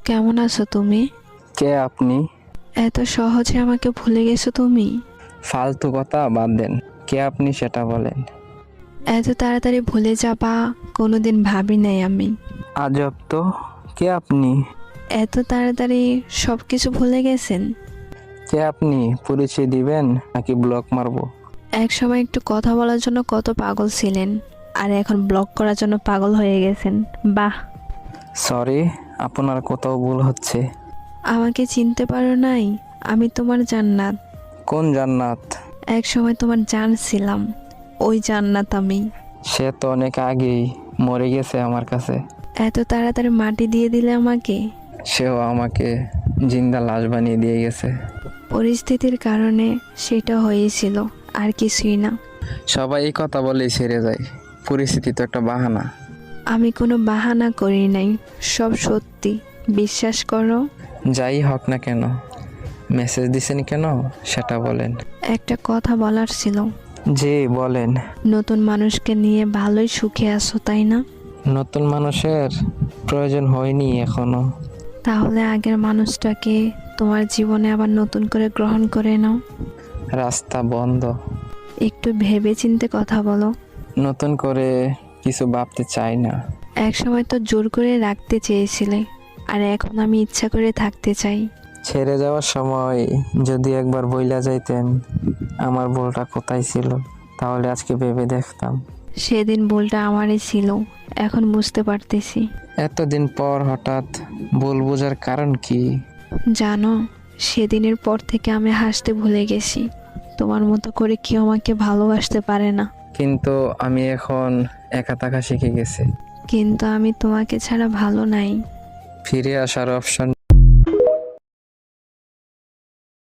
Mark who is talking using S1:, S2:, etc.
S1: কেমন আছো তুমি?
S2: কে আপনি?
S1: এত সহজে আমাকে ভুলে গেছো তুমি?
S2: ফালতু কথা বাদ দেন। কে আপনি সেটা বলেন।
S1: এত তাড়াতাড়ি ভুলে যাবা কোনোদিন ভাবি নাই আমি।
S2: আজব তো। কে আপনি?
S1: এত তাড়াতাড়ি সবকিছু ভুলে গেছেন?
S2: কে আপনি? পরিচয় দিবেন নাকি ব্লক মারবো?
S1: এক সময় একটু কথা বলার জন্য কত পাগল ছিলেন, আর এখন ব্লক করার জন্য পাগল হয়ে গেছেন। বাহ!
S2: সরি, আপনার কোথাও ভুল হচ্ছে।
S1: আমাকে চিনতে পারো নাই? আমি তোমার জান্নাত।
S2: কোন জান্নাত?
S1: এক সময় তোমার জান ছিলাম, ওই জান্নাত আমি।
S2: সে তো অনেক আগেই মরে গেছে আমার কাছে।
S1: এত তাড়াতাড়ি মাটি দিয়ে দিলে আমাকে।
S2: সেও আমাকে জিন্দা লাশ বানিয়ে দিয়ে গেছে।
S1: পরিস্থিতির কারণে সেটা হয়েছিল, আর কিছুই না।
S2: সবাই এই কথা বলেই ছেড়ে যায়। পরিস্থিতি তো একটা বাহানা।
S1: আমি কোনো বাহানা করি নাই, সব সত্যি, বিশ্বাস করো।
S2: যাই হোক না কেন, মেসেজ দিছেন কেন সেটা বলেন।
S1: একটা কথা বলার ছিল।
S2: জি বলেন।
S1: নতুন মানুষকে নিয়ে ভালোই সুখে আছো তাই না?
S2: নতুন মানুষের প্রয়োজন হয়নি এখনো।
S1: তাহলে আগের মানুষটাকে তোমার জীবনে আবার নতুন করে গ্রহণ করে নাও।
S2: রাস্তা বন্ধ।
S1: একটু ভেবে চিন্তে কথা বলো।
S2: নতুন করে কিছু ভাবতে চাই না।
S1: এক সময় তো জোর করে রাখতে চেয়েছিলে, আর এখন আমি ইচ্ছা করে থাকতে চাই।
S2: ছেড়ে যাওয়ার সময় যদি একবার বইলা যাইতেন আমার ভুলটা কোথায় ছিল, তাহলে আজকে ভেবে দেখতাম।
S1: সেদিন ভুলটা আমারই ছিল, এখন বুঝতে পারতেছি।
S2: এতদিন পর হঠাৎ ভুল বোঝার কারণ কি?
S1: জানো, সেদিনের পর থেকে আমি হাসতে ভুলে গেছি। তোমার মতো করে কেউ আমাকে ভালোবাসতে পারে না।
S2: কিন্তু আমি এখন একা থাকা শিখে গেছি।
S1: কিন্তু আমি তোমাকে ছাড়া ভালো নাই।
S2: ফিরে আসার অপশন